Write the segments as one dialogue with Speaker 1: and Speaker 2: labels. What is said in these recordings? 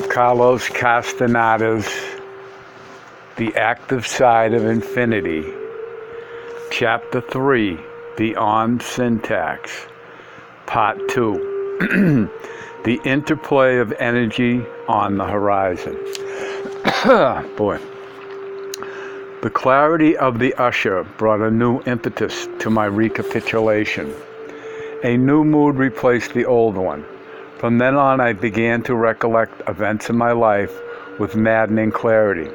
Speaker 1: Carols Castaneda's The Active Side of Infinity, Chapter 3, Beyond Syntax, Part 2, The Interplay of Energy on the Horizon. Boy. The clarity of the usher brought a new impetus to my recapitulation. A new mood replaced the old one. From then on, I began to recollect events in my life with maddening clarity.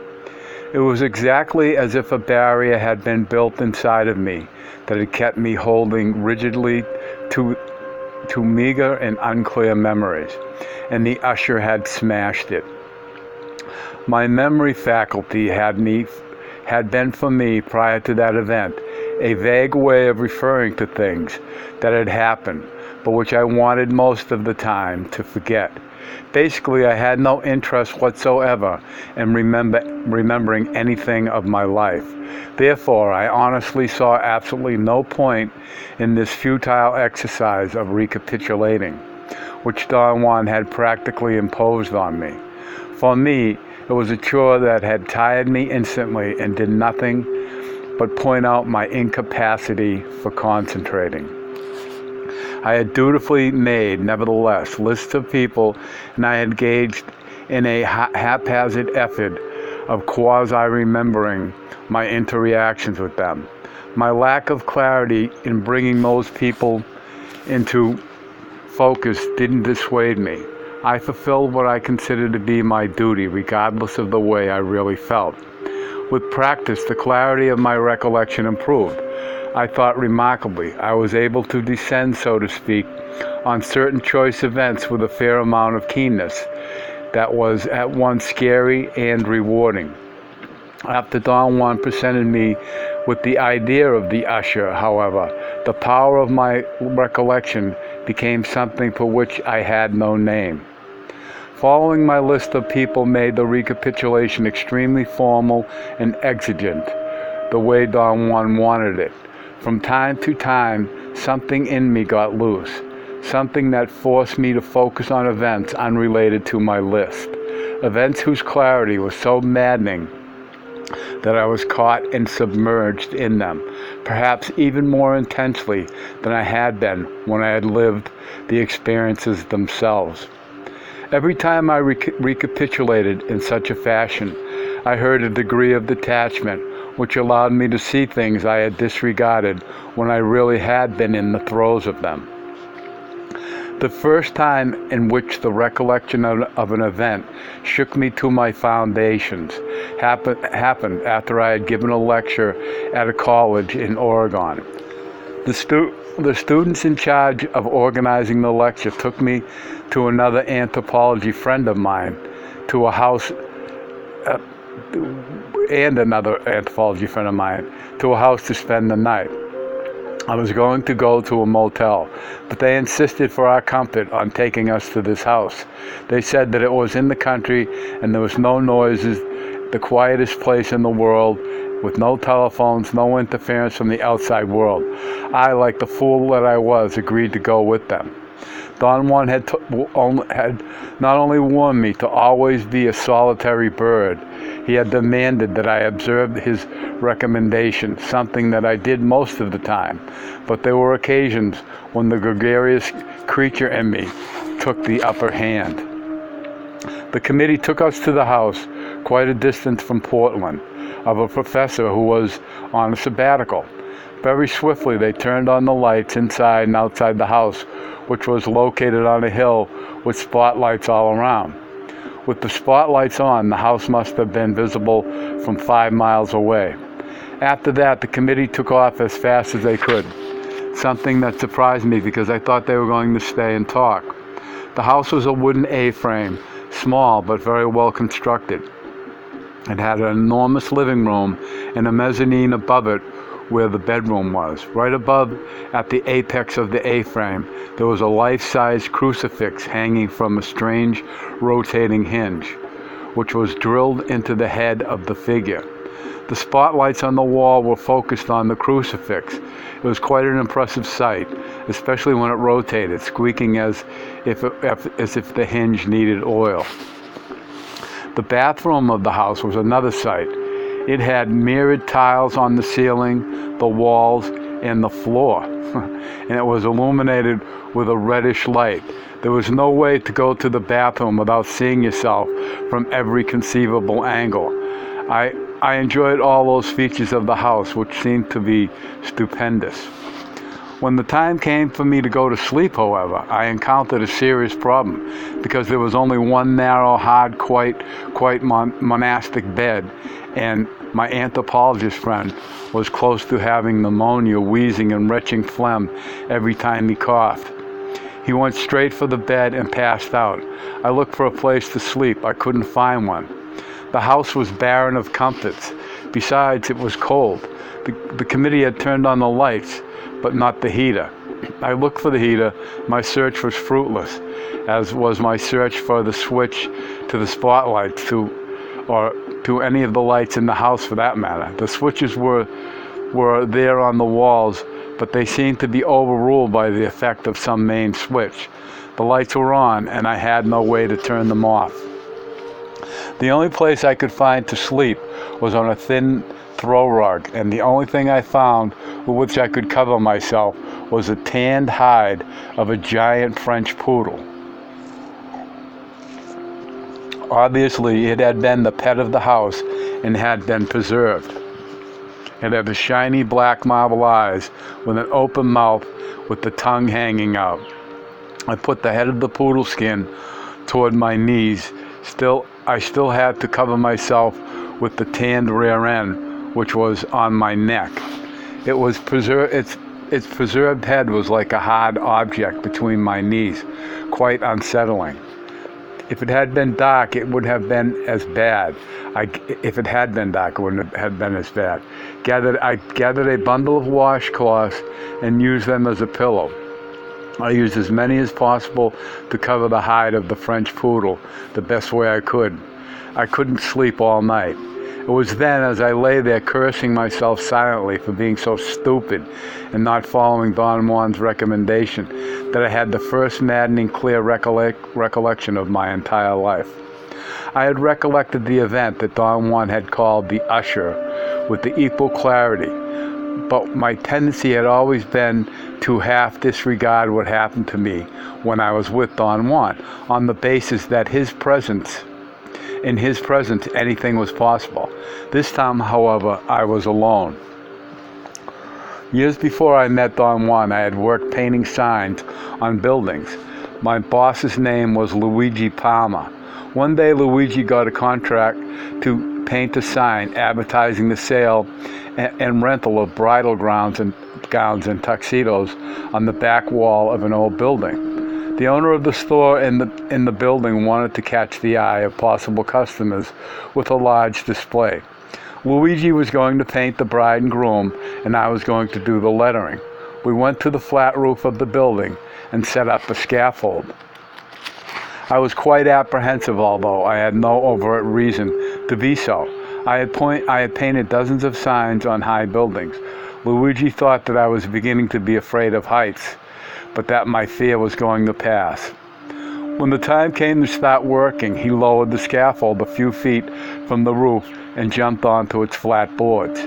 Speaker 1: It was exactly as if a barrier had been built inside of me that had kept me holding rigidly to meager and unclear memories, and the usher had smashed it. My memory faculty had been for me, prior to that event, a vague way of referring to things that had happened, but which I wanted most of the time to forget. Basically, I had no interest whatsoever in remembering anything of my life. Therefore, I honestly saw absolutely no point in this futile exercise of recapitulating, which Don Juan had practically imposed on me. For me, it was a chore that had tired me instantly and did nothing but point out my incapacity for concentrating. I had dutifully made, nevertheless, lists of people, and I had engaged in a haphazard effort of quasi-remembering my interactions with them. My lack of clarity in bringing those people into focus didn't dissuade me. I fulfilled what I considered to be my duty, regardless of the way I really felt. With practice, the clarity of my recollection improved. I thought remarkably. I was able to descend, so to speak, on certain choice events with a fair amount of keenness that was at once scary and rewarding. After Don Juan presented me with the idea of the usher, however, the power of my recollection became something for which I had no name. Following my list of people made the recapitulation extremely formal and exigent, the way Don Juan wanted it. From time to time, something in me got loose, something that forced me to focus on events unrelated to my list, events whose clarity was so maddening that I was caught and submerged in them, perhaps even more intensely than I had been when I had lived the experiences themselves. Every time I recapitulated in such a fashion, I heard a degree of detachment which allowed me to see things I had disregarded when I really had been in the throes of them. The first time in which the recollection of an event shook me to my foundations happened after I had given a lecture at a college in Oregon. The students in charge of organizing the lecture took me to another anthropology friend of mine to a house and another anthropology friend of mine to a house to spend the night. I was going to go to a motel, but they insisted for our comfort on taking us to this house. They said that it was in the country and there was no noises, the quietest place in the world, with no telephones, no interference from the outside world. I, like the fool that I was, agreed to go with them. Don Juan had not only warned me to always be a solitary bird, he had demanded that I observe his recommendation, something that I did most of the time, but there were occasions when the gregarious creature in me took the upper hand. The committee took us to the house, quite a distance from Portland, of a professor who was on a sabbatical. Very swiftly they turned on the lights inside and outside the house, which was located on a hill with spotlights all around. With the spotlights on, the house must have been visible from 5 miles away. After that, the committee took off as fast as they could, something that surprised me because I thought they were going to stay and talk. The house was a wooden A-frame, small but very well constructed. It had an enormous living room and a mezzanine above it where the bedroom was. Right above, at the apex of the A-frame, there was a life-size crucifix hanging from a strange rotating hinge, which was drilled into the head of the figure. The spotlights on the wall were focused on the crucifix. It was quite an impressive sight, especially when it rotated, squeaking as if the hinge needed oil. The bathroom of the house was another sight. It had mirrored tiles on the ceiling, the walls, and the floor, and it was illuminated with a reddish light. There was no way to go to the bathroom without seeing yourself from every conceivable angle. I enjoyed all those features of the house, which seemed to be stupendous. When the time came for me to go to sleep, however, I encountered a serious problem because there was only one narrow, hard, quite monastic bed, and my anthropologist friend was close to having pneumonia, wheezing, and retching phlegm every time he coughed. He went straight for the bed and passed out. I looked for a place to sleep. I couldn't find one. The house was barren of comforts. Besides, it was cold. The committee had turned on the lights, but not the heater. I looked for the heater. My search was fruitless, as was my search for the switch to the spotlights, or to any of the lights in the house for that matter. The switches were there on the walls, but they seemed to be overruled by the effect of some main switch. The lights were on, and I had no way to turn them off. The only place I could find to sleep was on a thin throw rug, and the only thing I found with which I could cover myself was a tanned hide of a giant French poodle. Obviously, it had been the pet of the house and had been preserved. It had the shiny black marble eyes with an open mouth with the tongue hanging out. I put the head of the poodle skin toward my knees. I still had to cover myself with the tanned rear end, which was on my neck. It was its preserved head was like a hard object between my knees, quite unsettling. If it had been dark, it would have been as bad. If it had been dark, it wouldn't have been as bad. I gathered a bundle of washcloths and used them as a pillow. I used as many as possible to cover the hide of the French poodle the best way I could. I couldn't sleep all night. It was then, as I lay there cursing myself silently for being so stupid and not following Don Juan's recommendation, that I had the first maddening clear recollection of my entire life. I had recollected the event that Don Juan had called the usher with the equal clarity, but my tendency had always been to half disregard what happened to me when I was with Don Juan, on the basis that in his presence anything was possible. This time, however, I was alone. Years before I met Don Juan, I had worked painting signs on buildings. My boss's name was Luigi Palma. One day, Luigi got a contract to paint a sign advertising the sale and rental of bridal gowns and tuxedos on the back wall of an old building. The owner of the store in the building wanted to catch the eye of possible customers with a large display. Luigi was going to paint the bride and groom, and I was going to do the lettering. We went to the flat roof of the building and set up a scaffold. I was quite apprehensive, although I had no overt reason to be so. I had painted dozens of signs on high buildings. Luigi thought that I was beginning to be afraid of heights, but that my fear was going to pass. When the time came to start working, he lowered the scaffold a few feet from the roof and jumped onto its flat boards.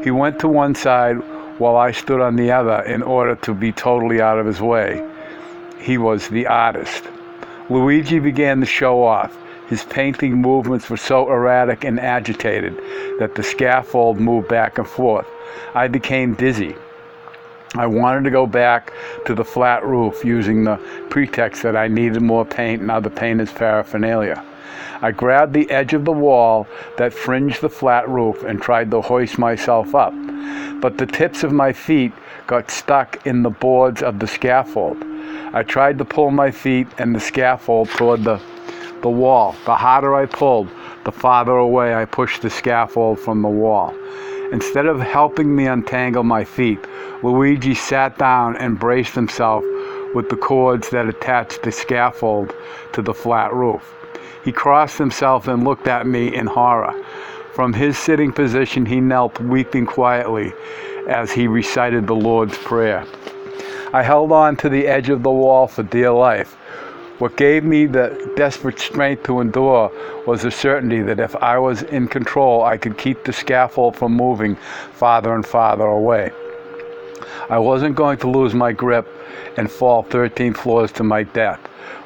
Speaker 1: He went to one side while I stood on the other in order to be totally out of his way. He was the artist. Luigi began to show off. His painting movements were so erratic and agitated that the scaffold moved back and forth. I became dizzy. I wanted to go back to the flat roof using the pretext that I needed more paint and other painter's paraphernalia. I grabbed the edge of the wall that fringed the flat roof and tried to hoist myself up, but the tips of my feet got stuck in the boards of the scaffold. I tried to pull my feet and the scaffold toward the wall. The harder I pulled, the farther away I pushed the scaffold from the wall. Instead of helping me untangle my feet, Luigi sat down and braced himself with the cords that attached the scaffold to the flat roof. He crossed himself and looked at me in horror. From his sitting position, he knelt, weeping quietly as he recited the Lord's Prayer. I held on to the edge of the wall for dear life. What gave me the desperate strength to endure was the certainty that if I was in control, I could keep the scaffold from moving farther and farther away. I wasn't going to lose my grip and fall 13 floors to my death.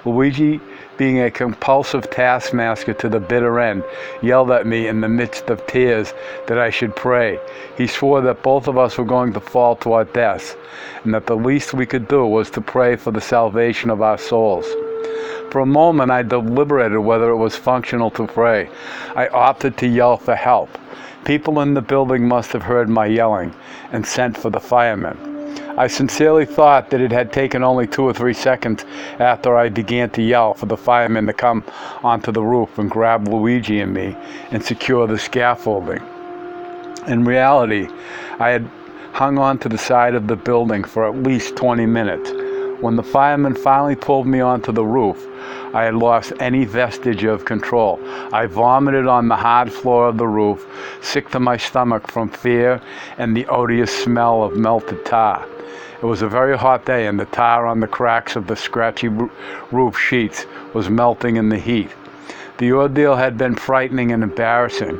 Speaker 1: Luigi, being a compulsive taskmaster to the bitter end, yelled at me in the midst of tears that I should pray. He swore that both of us were going to fall to our deaths, and that the least we could do was to pray for the salvation of our souls. For a moment I deliberated whether it was functional to pray. I opted to yell for help. People in the building must have heard my yelling and sent for the firemen. I sincerely thought that it had taken only 2 or 3 seconds after I began to yell for the firemen to come onto the roof and grab Luigi and me and secure the scaffolding. In reality, I had hung on to the side of the building for at least 20 minutes. When the firemen finally pulled me onto the roof, I had lost any vestige of control. I vomited on the hard floor of the roof, sick to my stomach from fear and the odious smell of melted tar. It was a very hot day, and the tar on the cracks of the scratchy roof sheets was melting in the heat. The ordeal had been frightening and embarrassing.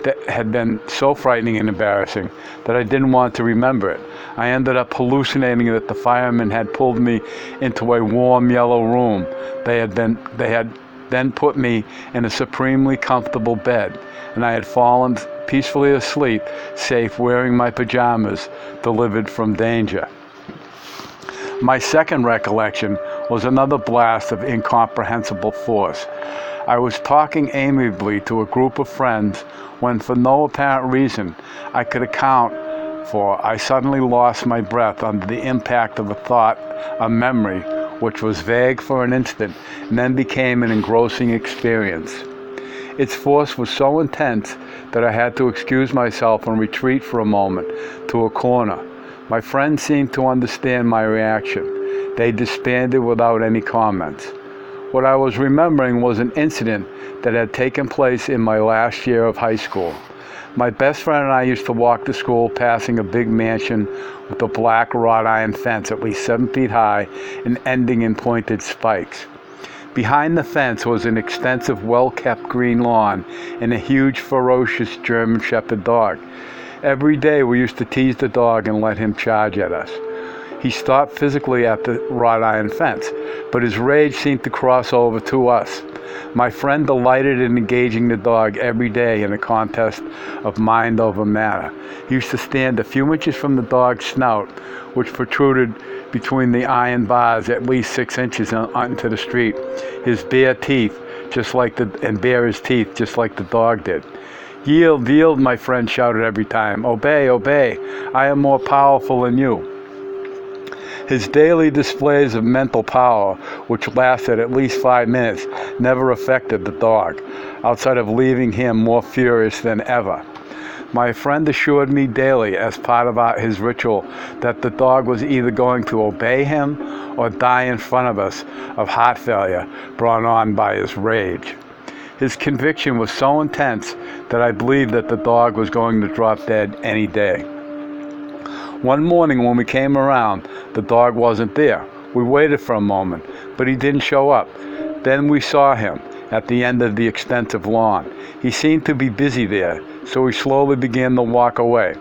Speaker 1: That had been so frightening and embarrassing that I didn't want to remember it. I ended up hallucinating that the firemen had pulled me into a warm yellow room. They had then put me in a supremely comfortable bed, and I had fallen peacefully asleep, safe, wearing my pajamas, delivered from danger. My second recollection was another blast of incomprehensible force. I was talking amiably to a group of friends when, for no apparent reason I could account for, I suddenly lost my breath under the impact of a thought, a memory, which was vague for an instant and then became an engrossing experience. Its force was so intense that I had to excuse myself and retreat for a moment to a corner. My friends seemed to understand my reaction. They disbanded without any comments. What I was remembering was an incident that had taken place in my last year of high school. My best friend and I used to walk to school passing a big mansion with a black wrought iron fence at least 7 feet high and ending in pointed spikes. Behind the fence was an extensive, well-kept green lawn and a huge, ferocious German Shepherd dog. Every day we used to tease the dog and let him charge at us. He stopped physically at the wrought iron fence, but his rage seemed to cross over to us. My friend delighted in engaging the dog every day in a contest of mind over matter. He used to stand a few inches from the dog's snout, which protruded between the iron bars at least 6 inches onto the street, his bare teeth, and bare his teeth just like the dog did. "Yield, yield," my friend shouted every time. "Obey, obey. I am more powerful than you." His daily displays of mental power, which lasted at least 5 minutes, never affected the dog, outside of leaving him more furious than ever. My friend assured me daily, as part of his ritual, that the dog was either going to obey him or die in front of us of heart failure brought on by his rage. His conviction was so intense that I believed that the dog was going to drop dead any day. One morning when we came around, the dog wasn't there. We waited for a moment, but he didn't show up. Then we saw him at the end of the extensive lawn. He seemed to be busy there, so we slowly began to walk away.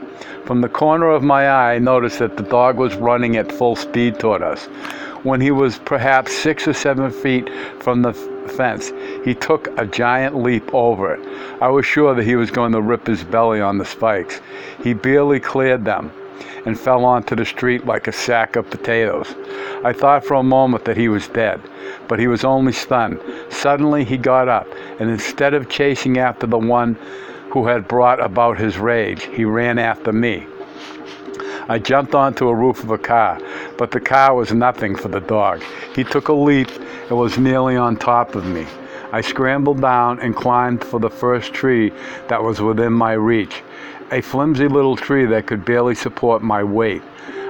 Speaker 1: From the corner of my eye, I noticed that the dog was running at full speed toward us. When he was perhaps 6 or 7 feet from the fence, he took a giant leap over it. I was sure that he was going to rip his belly on the spikes. He barely cleared them and fell onto the street like a sack of potatoes. I thought for a moment that he was dead, but he was only stunned. Suddenly he got up, and instead of chasing after the one who had brought about his rage, he ran after me. I jumped onto a roof of a car, but the car was nothing for the dog. He took a leap and was nearly on top of me. I scrambled down and climbed for the first tree that was within my reach, a flimsy little tree that could barely support my weight.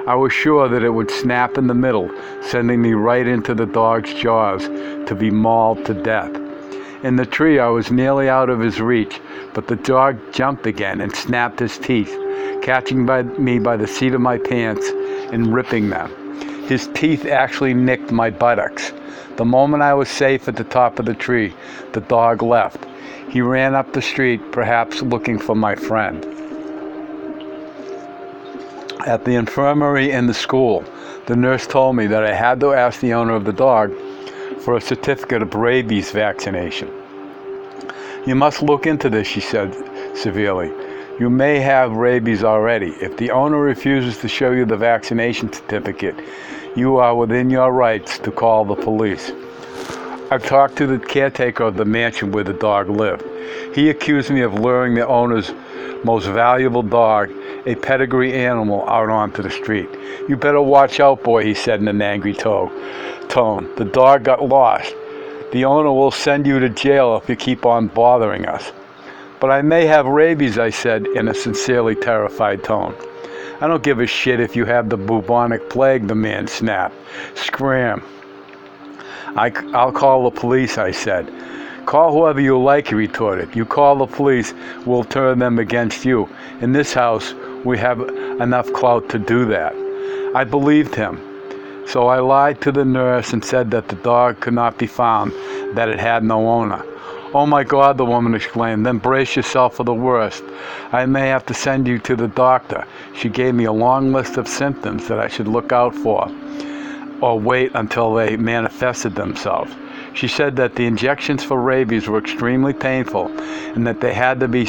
Speaker 1: I was sure that it would snap in the middle, sending me right into the dog's jaws to be mauled to death. In the tree, I was nearly out of his reach, but the dog jumped again and snapped his teeth, catching me by the seat of my pants and ripping them. His teeth actually nicked my buttocks. The moment I was safe at the top of the tree, the dog left. He ran up the street, perhaps looking for my friend. At the infirmary in the school, the nurse told me that I had to ask the owner of the dog for a certificate of rabies vaccination. You must look into this, she said severely. You may have rabies already. If the owner refuses to show you the vaccination certificate, you are within your rights to call the police. I talked to the caretaker of the mansion where the dog lived. He accused me of luring the owner's most valuable dog, a pedigree animal, out onto the street. You better watch out, boy, he said in an angry tone. The dog got lost. The owner will send you to jail if you keep on bothering us. But I may have rabies, I said in a sincerely terrified tone. I don't give a shit if you have the bubonic plague, the man snapped. Scram. I'll call the police, I said. Call whoever you like, he retorted. You call the police, we'll turn them against you. In this house, we have enough clout to do that. I believed him. So I lied to the nurse and said that the dog could not be found, that it had no owner. Oh my God, the woman exclaimed, then brace yourself for the worst. I may have to send you to the doctor. She gave me a long list of symptoms that I should look out for or wait until they manifested themselves. She said that the injections for rabies were extremely painful and that they had to be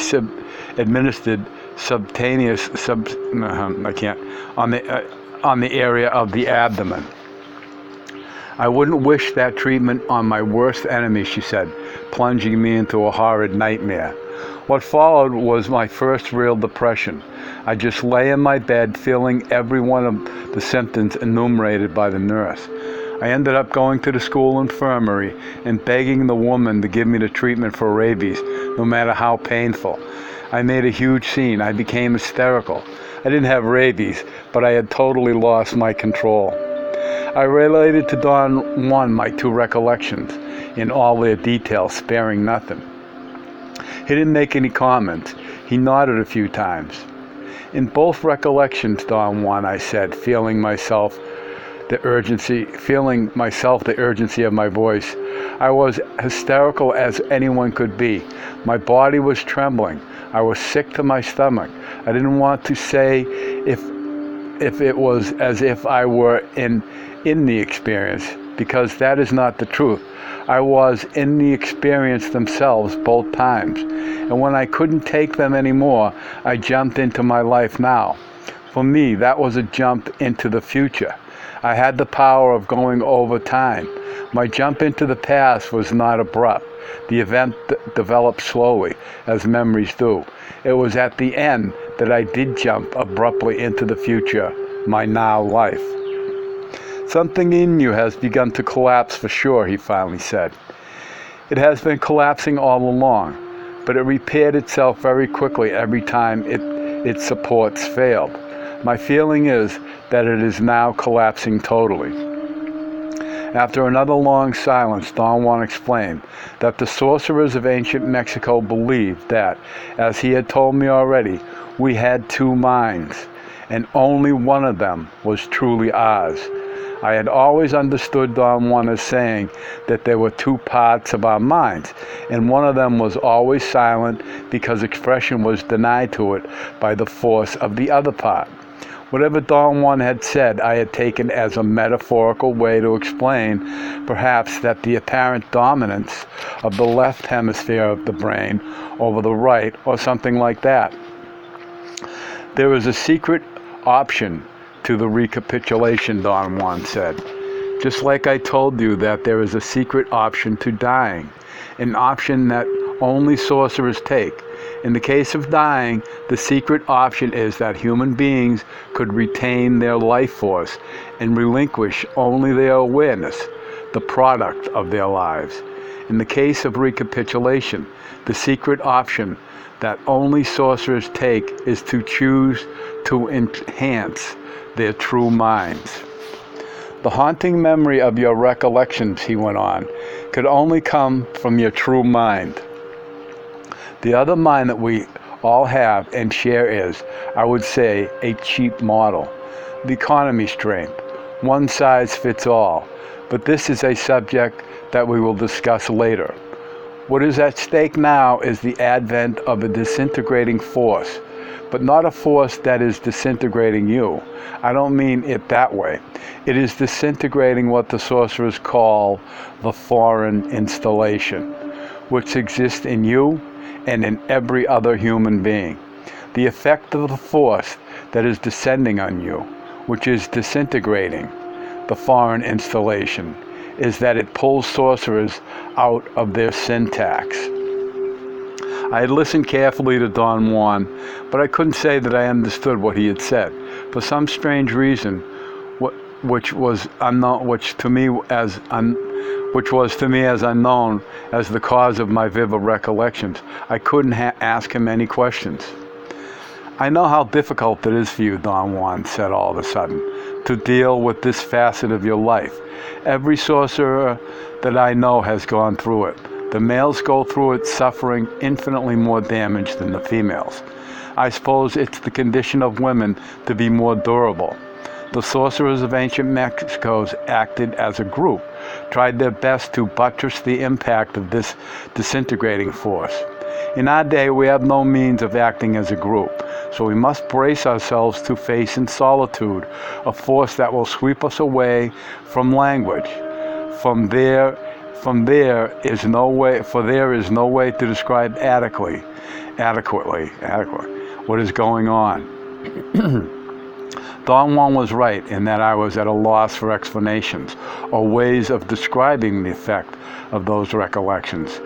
Speaker 1: administered subcutaneous on the area of the abdomen. I wouldn't wish that treatment on my worst enemy, she said, plunging me into a horrid nightmare. What followed was my first real depression. I just lay in my bed feeling every one of the symptoms enumerated by the nurse. I ended up going to the school infirmary and begging the woman to give me the treatment for rabies, no matter how painful. I made a huge scene. I became hysterical. I didn't have rabies, but I had totally lost my control. I related to Don Juan my two recollections in all their details, sparing nothing. He didn't make any comments. He nodded a few times. In both recollections, Don Juan, I said, feeling myself the urgency of my voice. I was hysterical as anyone could be. My body was trembling. I was sick to my stomach. I didn't want to say if it was as if I were in the experience, because that is not the truth. I was in the experience themselves both times. And when I couldn't take them anymore, I jumped into my life now. For me, that was a jump into the future. I had the power of going over time. My jump into the past was not abrupt. The event developed slowly, as memories do. It was at the end that I did jump abruptly into the future, my now life. Something in you has begun to collapse for sure, he finally said. It has been collapsing all along, but it repaired itself very quickly every time its supports failed. My feeling is that it is now collapsing totally. After another long silence, Don Juan explained that the sorcerers of ancient Mexico believed that, as he had told me already, we had two minds, and only one of them was truly ours. I had always understood Don Juan as saying that there were two parts of our minds, and one of them was always silent because expression was denied to it by the force of the other part. Whatever Don Juan had said, I had taken as a metaphorical way to explain, perhaps, that the apparent dominance of the left hemisphere of the brain over the right, or something like that. There is a secret option to the recapitulation, Don Juan said. Just like I told you that there is a secret option to dying, an option that only sorcerers take. In the case of dying, the secret option is that human beings could retain their life force and relinquish only their awareness, the product of their lives. In the case of recapitulation, the secret option that only sorcerers take is to choose to enhance their true minds. The haunting memory of your recollections, he went on, could only come from your true mind. The other mind that we all have and share is, I would say, a cheap model, the economy strength, one size fits all, but this is a subject that we will discuss later. What is at stake now is the advent of a disintegrating force, but not a force that is disintegrating you. I don't mean it that way. It is disintegrating what the sorcerers call the foreign installation, which exists in you and in every other human being. The effect of the force that is descending on you, which is disintegrating the foreign installation, is that it pulls sorcerers out of their syntax. I had listened carefully to Don Juan, but I couldn't say that I understood what he had said. For some strange reason, which was to me as unknown as the cause of my vivid recollections, I couldn't ask him any questions. I know how difficult it is for you, Don Juan said all of a sudden, to deal with this facet of your life. Every sorcerer that I know has gone through it. The males go through it suffering infinitely more damage than the females. I suppose it's the condition of women to be more durable. The sorcerers of ancient Mexico acted as a group, tried their best to buttress the impact of this disintegrating force. In our day, we have no means of acting as a group, so we must brace ourselves to face in solitude a force that will sweep us away from language. There is no way to describe adequately what is going on. Don Juan was right in that I was at a loss for explanations or ways of describing the effect of those recollections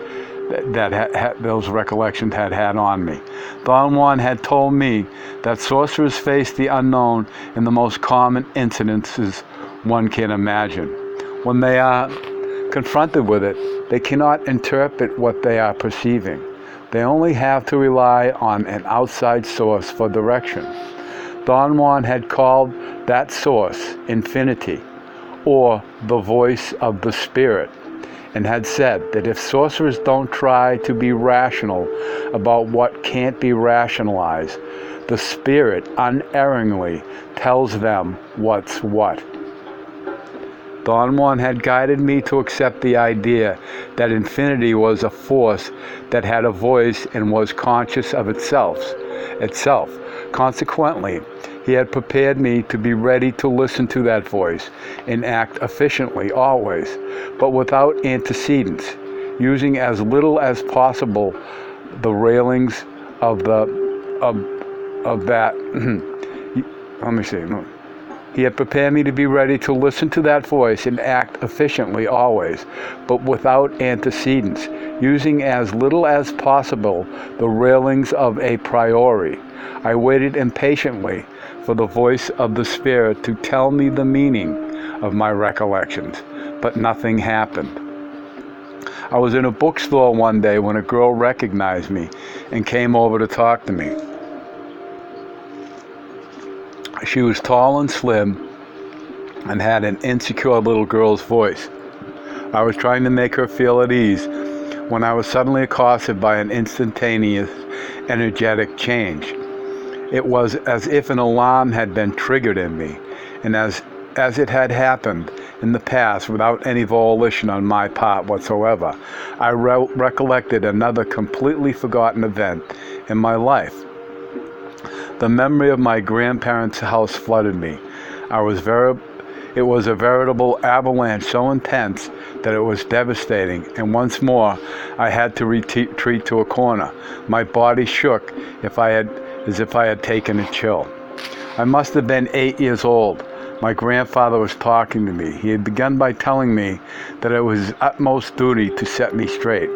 Speaker 1: those recollections had on me. Don Juan had told me that sorcerers face the unknown in the most common incidences one can imagine. When they are confronted with it, they cannot interpret what they are perceiving. They only have to rely on an outside source for direction. Don Juan had called that source Infiity, or the voice of the spirit, and had said that if sorcerers don't try to be rational about what can't be rationalized, the spirit unerringly tells them what's what. Don Juan had guided me to accept the idea that infinity was a force that had a voice and was conscious of itself. Consequently, he had prepared me to be ready to listen to that voice and act efficiently always, but without antecedents, using as little as possible the railings of that. Let me see. He had prepared me to be ready to listen to that voice and act efficiently always, but without antecedents, using as little as possible the railings of a priori. I waited impatiently for the voice of the Spirit to tell me the meaning of my recollections, but nothing happened. I was in a bookstore one day when a girl recognized me and came over to talk to me. She was tall and slim and had an insecure little girl's voice. I was trying to make her feel at ease when I was suddenly accosted by an instantaneous, energetic change. It was as if an alarm had been triggered in me, and as it had happened in the past without any volition on my part whatsoever, I recollected another completely forgotten event in my life. The memory of my grandparents' house flooded me. It was a veritable avalanche so intense that it was devastating, and once more I had to retreat to a corner. My body shook as if I had taken a chill. I must have been 8 years old. My grandfather was talking to me. He had begun by telling me that it was his utmost duty to set me straight.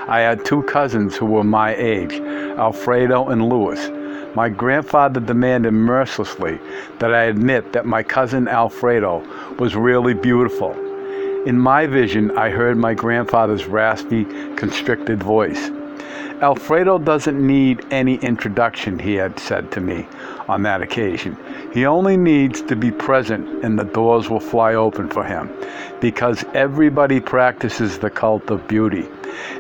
Speaker 1: I had two cousins who were my age, Alfredo and Louis. My grandfather demanded mercilessly that I admit that my cousin Alfredo was really beautiful. In my vision, I heard my grandfather's raspy, constricted voice. Alfredo doesn't need any introduction, he had said to me on that occasion. He only needs to be present and the doors will fly open for him, because everybody practices the cult of beauty.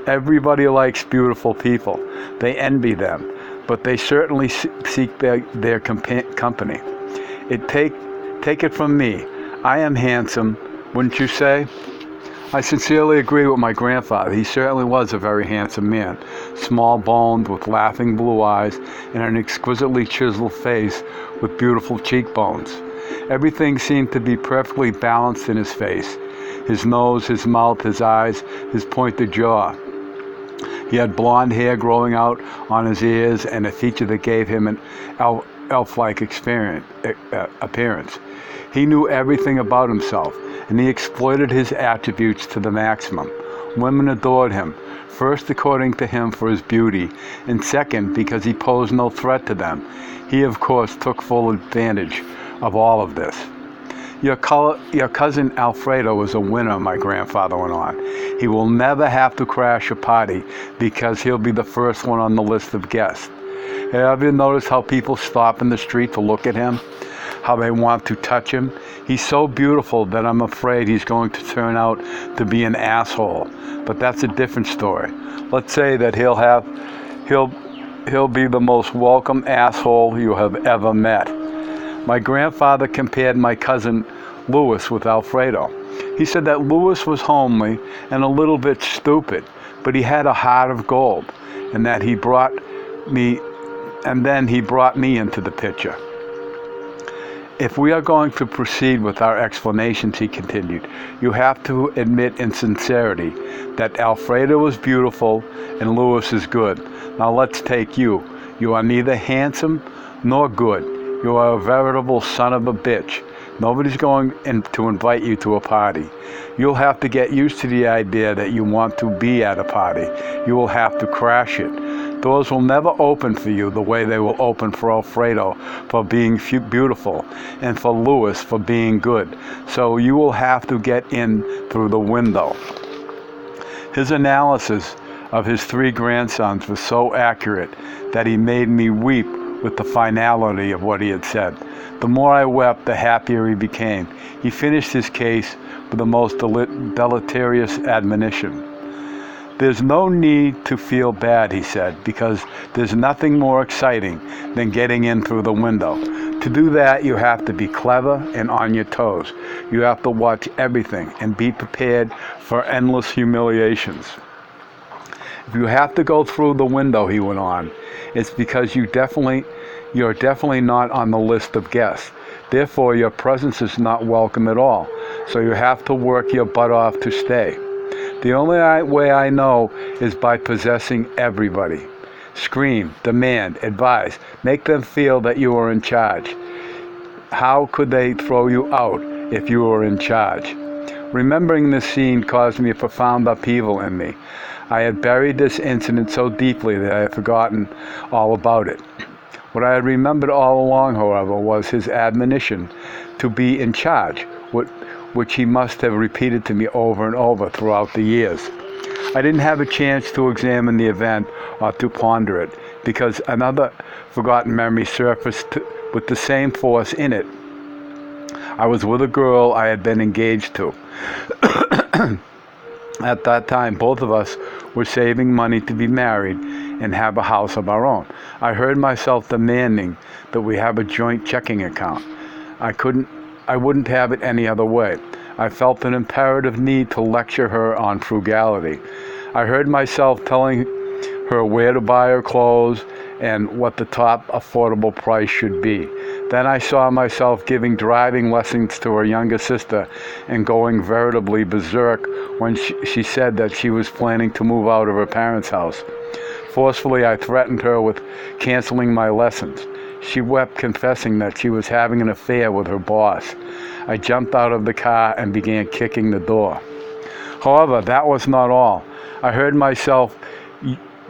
Speaker 1: Everybody likes beautiful people. They envy them, but they certainly seek their company. It Take it from me. I am handsome, wouldn't you say? I sincerely agree with my grandfather. He certainly was a very handsome man, small-boned, with laughing blue eyes, and an exquisitely chiseled face with beautiful cheekbones. Everything seemed to be perfectly balanced in his face. His nose, his mouth, his eyes, his pointed jaw. He had blonde hair growing out on his ears and a feature that gave him an elf-like appearance. He knew everything about himself, and he exploited his attributes to the maximum. Women adored him, first according to him for his beauty, and second because he posed no threat to them. He, of course, took full advantage of all of this. Your cousin Alfredo is a winner, my grandfather went on. He will never have to crash a party because he'll be the first one on the list of guests. Have you noticed how people stop in the street to look at him? How they want to touch him? He's so beautiful that I'm afraid he's going to turn out to be an asshole. But that's a different story. Let's say that he'll be the most welcome asshole you have ever met. My grandfather compared my cousin Louis with Alfredo. He said that Louis was homely and a little bit stupid, but he had a heart of gold, and that he brought me into the picture. If we are going to proceed with our explanations, he continued, you have to admit in sincerity that Alfredo is beautiful and Louis is good. Now let's take you. You are neither handsome nor good. You are a veritable son of a bitch. Nobody's going to invite you to a party. You'll have to get used to the idea that you want to be at a party. You will have to crash it. Doors will never open for you the way they will open for Alfredo for being beautiful and for Louis for being good. So you will have to get in through the window. His analysis of his 3 grandsons was so accurate that he made me weep with the finality of what he had said. The more I wept, the happier he became. He finished his case with the most deleterious admonition. There's no need to feel bad, he said, because there's nothing more exciting than getting in through the window. To do that, you have to be clever and on your toes. You have to watch everything and be prepared for endless humiliations. If you have to go through the window, he went on, it's because you're definitely not on the list of guests. Therefore, your presence is not welcome at all. So you have to work your butt off to stay. The only way I know is by possessing everybody. Scream, demand, advise, make them feel that you are in charge. How could they throw you out if you were in charge? Remembering this scene caused me a profound upheaval in me. I had buried this incident so deeply that I had forgotten all about it. What I had remembered all along, however, was his admonition to be in charge, which he must have repeated to me over and over throughout the years. I didn't have a chance to examine the event or to ponder it, because another forgotten memory surfaced with the same force in it. I was with a girl I had been engaged to. At that time, both of us were saving money to be married and have a house of our own. I heard myself demanding that we have a joint checking account. I wouldn't have it any other way. I felt an imperative need to lecture her on frugality. I heard myself telling her where to buy her clothes and what the top affordable price should be. Then I saw myself giving driving lessons to her younger sister and going veritably berserk when she said that she was planning to move out of her parents' house. Forcefully, I threatened her with canceling my lessons. She wept, confessing that she was having an affair with her boss. I jumped out of the car and began kicking the door. However, that was not all. I heard myself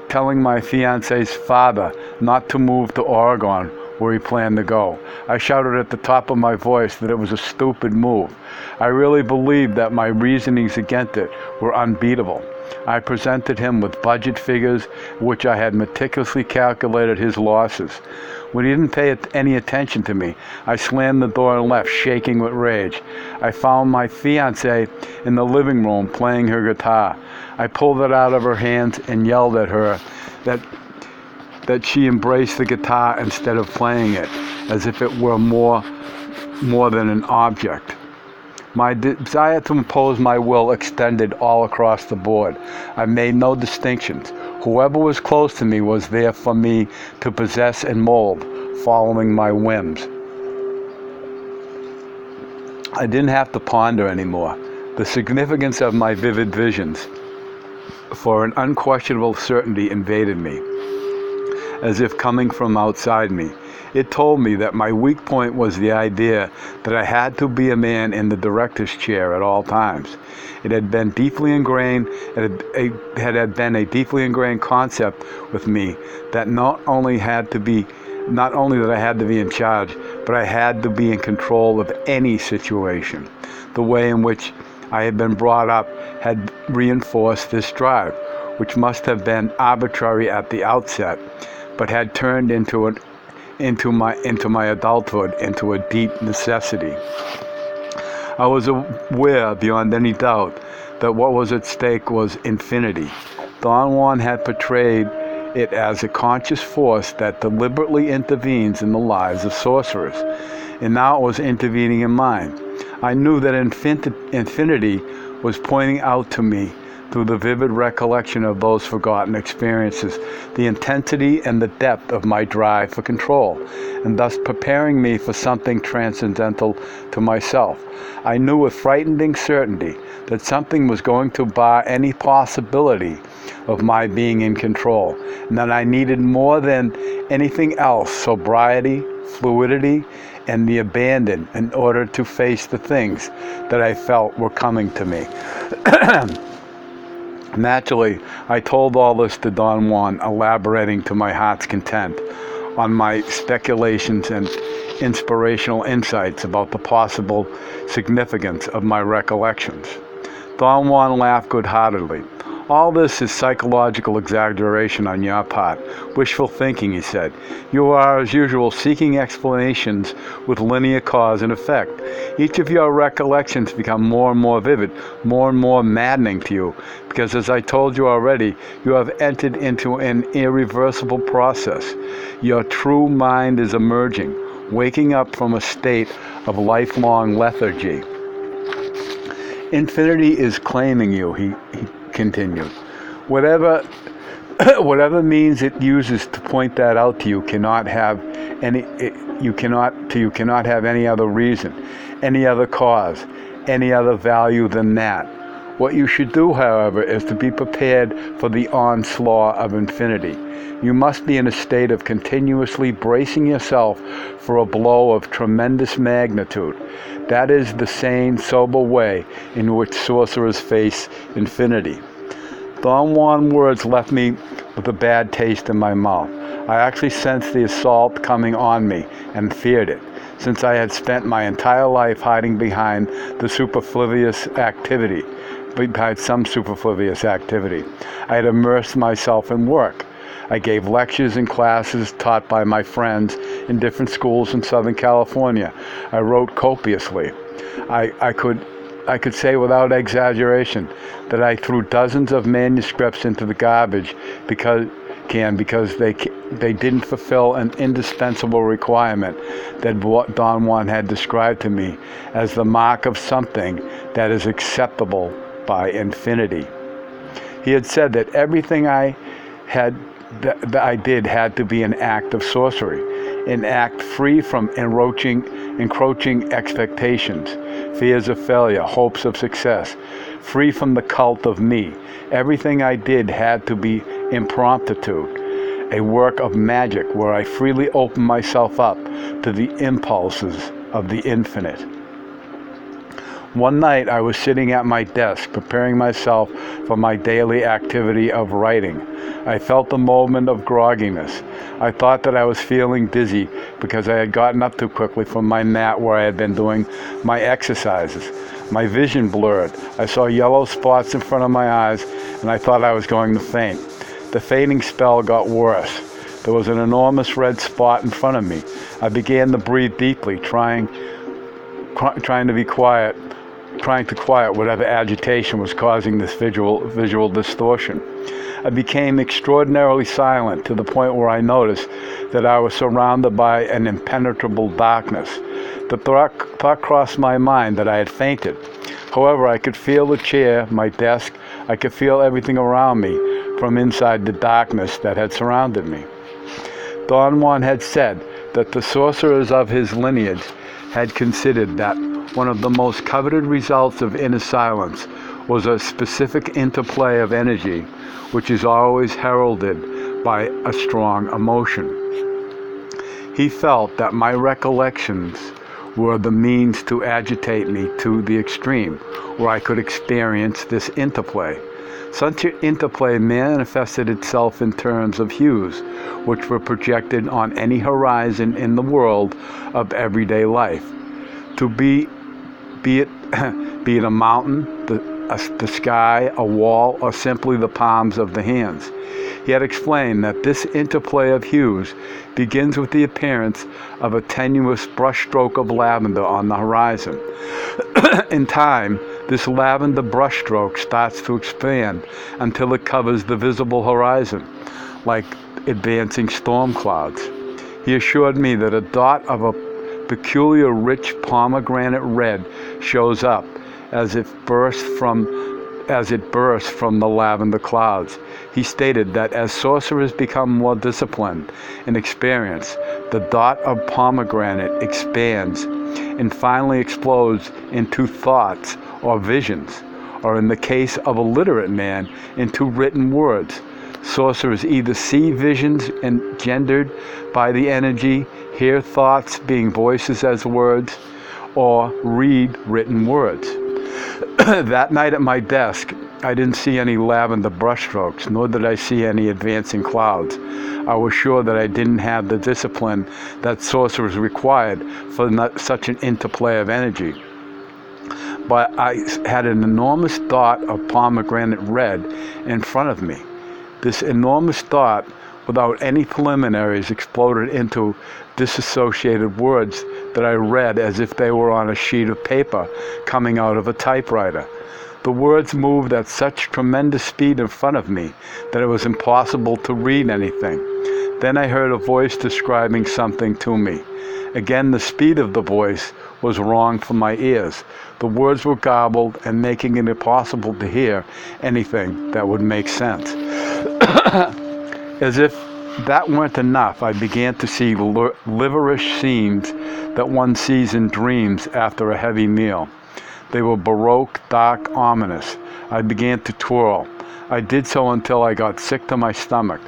Speaker 1: telling my fiancé's father not to move to Oregon, where he planned to go. I shouted at the top of my voice that it was a stupid move. I really believed that my reasonings against it were unbeatable. I presented him with budget figures, which I had meticulously calculated his losses. When he didn't pay any attention to me, I slammed the door and left, shaking with rage. I found my fiancée in the living room playing her guitar. I pulled it out of her hands and yelled at her that she embraced the guitar instead of playing it, as if it were more more than an object. My desire to impose my will extended all across the board. I made no distinctions. Whoever was close to me was there for me to possess and mold, following my whims. I didn't have to ponder anymore. The significance of my vivid visions, for an unquestionable certainty, invaded me, as if coming from outside me. It told me that my weak point was the idea that I had to be a man in the director's chair at all times. It had been deeply ingrained, it had been a deeply ingrained concept with me that not only that I had to be in charge, but I had to be in control of any situation. The way in which I had been brought up had reinforced this drive, which must have been arbitrary at the outset, but had turned into my adulthood into a deep necessity. I was aware beyond any doubt that what was at stake was infinity. Don Juan had portrayed it as a conscious force that deliberately intervenes in the lives of sorcerers, and now it was intervening in mine. I knew that infinity was pointing out to me through the vivid recollection of those forgotten experiences, the intensity and the depth of my drive for control, and thus preparing me for something transcendental to myself. I knew with frightening certainty that something was going to bar any possibility of my being in control, and that I needed more than anything else sobriety, fluidity, and the abandon in order to face the things that I felt were coming to me. Naturally, I told all this to Don Juan, elaborating to my heart's content on my speculations and inspirational insights about the possible significance of my recollections. Don Juan laughed good-heartedly. All this is psychological exaggeration on your part, wishful thinking, he said. You are, as usual, seeking explanations with linear cause and effect. Each of your recollections become more and more vivid, more and more maddening to you, because, as I told you already, you have entered into an irreversible process. Your true mind is emerging, waking up from a state of lifelong lethargy. Infinity is claiming you, he continued. Whatever means it uses to point that out to you cannot have any other reason, any other cause, any other value than that. What you should do, however, is to be prepared for the onslaught of infinity. You must be in a state of continuously bracing yourself for a blow of tremendous magnitude. That is the sane, sober way in which sorcerers face infinity. Don Juan's words left me with a bad taste in my mouth. I actually sensed the assault coming on me and feared it, since I had spent my entire life hiding behind some superfluous activity. I had immersed myself in work. I gave lectures and classes taught by my friends in different schools in Southern California. I wrote copiously. I could say without exaggeration that I threw dozens of manuscripts into the garbage because they didn't fulfill an indispensable requirement that Don Juan had described to me as the mark of something that is acceptable by infinity. He had said that everything I did had to be an act of sorcery, an act free from encroaching expectations, fears of failure, hopes of success, free from the cult of me. Everything I did had to be impromptu, a work of magic where I freely opened myself up to the impulses of the infinite. One night I was sitting at my desk preparing myself for my daily activity of writing. I felt a moment of grogginess. I thought that I was feeling dizzy because I had gotten up too quickly from my mat where I had been doing my exercises. My vision blurred. I saw yellow spots in front of my eyes and I thought I was going to faint. The fainting spell got worse. There was an enormous red spot in front of me. I began to breathe deeply, trying to quiet whatever agitation was causing this visual distortion. I became extraordinarily silent to the point where I noticed that I was surrounded by an impenetrable darkness. The thought crossed my mind that I had fainted. However, I could feel the chair, my desk. I could feel everything around me from inside the darkness that had surrounded me. Don Juan had said that the sorcerers of his lineage had considered that one of the most coveted results of inner silence was a specific interplay of energy, which is always heralded by a strong emotion. He felt that my recollections were the means to agitate me to the extreme, where I could experience this interplay. Such an interplay manifested itself in terms of hues, which were projected on any horizon in the world of everyday life. To be it a mountain, the sky, a wall, or simply the palms of the hands. He had explained that this interplay of hues begins with the appearance of a tenuous brushstroke of lavender on the horizon. In time, this lavender brushstroke starts to expand until it covers the visible horizon, like advancing storm clouds. He assured me that a dot of a peculiar rich pomegranate red shows up as it bursts from the lavender clouds. He stated that as sorcerers become more disciplined and experienced, the dot of pomegranate expands and finally explodes into thoughts or visions, or in the case of a literate man, into written words. Sorcerers either see visions engendered by the energy, hear thoughts being voices as words, or read written words. That night at my desk, I didn't see any lavender brushstrokes, nor did I see any advancing clouds. I was sure that I didn't have the discipline that sorcerers required for such an interplay of energy. But I had an enormous dot of pomegranate red in front of me. This enormous dot, without any preliminaries, exploded into disassociated words that I read as if they were on a sheet of paper coming out of a typewriter. The words moved at such tremendous speed in front of me that it was impossible to read anything. Then I heard a voice describing something to me. Again, the speed of the voice was wrong for my ears. The words were garbled and making it impossible to hear anything that would make sense. As if that weren't enough, I began to see liverish scenes that one sees in dreams after a heavy meal. They were baroque, dark, ominous. I began to twirl. I did so until I got sick to my stomach.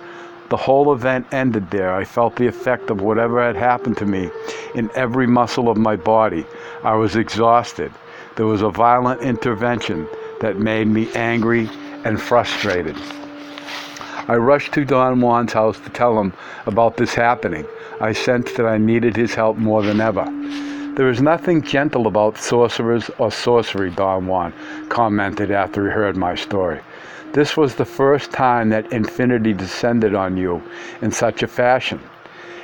Speaker 1: The whole event ended there. I felt the effect of whatever had happened to me in every muscle of my body. I was exhausted. There was a violent intervention that made me angry and frustrated. I rushed to Don Juan's house to tell him about this happening. I sensed that I needed his help more than ever. There is nothing gentle about sorcerers or sorcery, Don Juan commented after he heard my story. This was the first time that Infiity descended on you in such a fashion.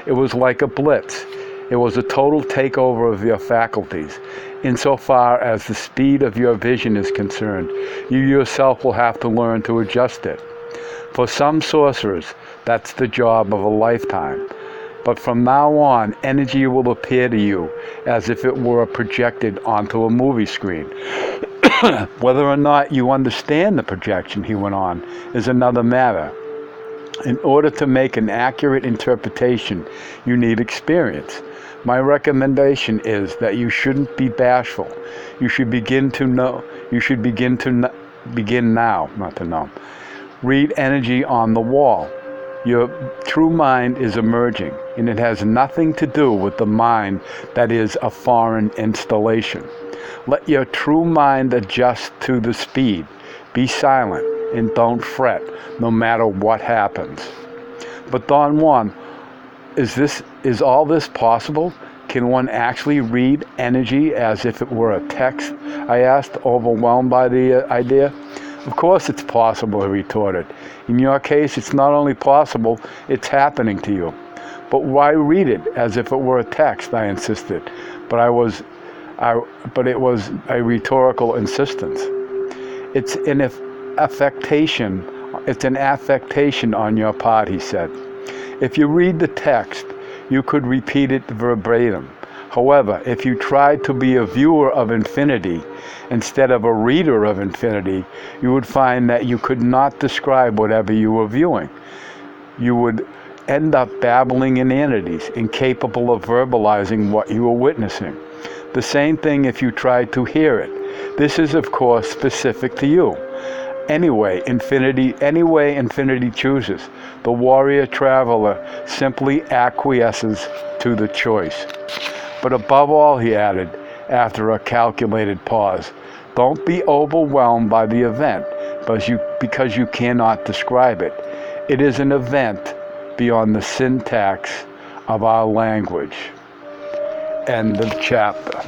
Speaker 1: It was like a blitz. It was a total takeover of your faculties. Insofar as the speed of your vision is concerned, you yourself will have to learn to adjust it. For some sorcerers, that's the job of a lifetime. But from now on, energy will appear to you as if it were projected onto a movie screen. Whether or not you understand the projection, he went on, is another matter. In order to make an accurate interpretation, you need experience. My recommendation is that you shouldn't be bashful. You should begin now, not to know. Read energy on the wall. Your true mind is emerging, and it has nothing to do with the mind that is a foreign installation. Let your true mind adjust to the speed. Be silent and don't fret, no matter what happens. But Don Juan, is all this possible? Can one actually read energy as if it were a text? I asked, overwhelmed by the idea. Of course it's possible, he retorted. In your case, it's not only possible, it's happening to you. But why read it as if it were a text? I insisted. But it was a rhetorical insistence. It's an affectation on your part, he said. If you read the text, you could repeat it verbatim. However, if you tried to be a viewer of infinity instead of a reader of infinity, you would find that you could not describe whatever you were viewing. You would end up babbling inanities, incapable of verbalizing what you were witnessing. The same thing if you tried to hear it. This is, of course, specific to you. Any way infinity chooses, the warrior traveler simply acquiesces to the choice. But above all, he added, after a calculated pause, don't be overwhelmed by the event because you cannot describe it. It is an event beyond the syntax of our language. End of chapter.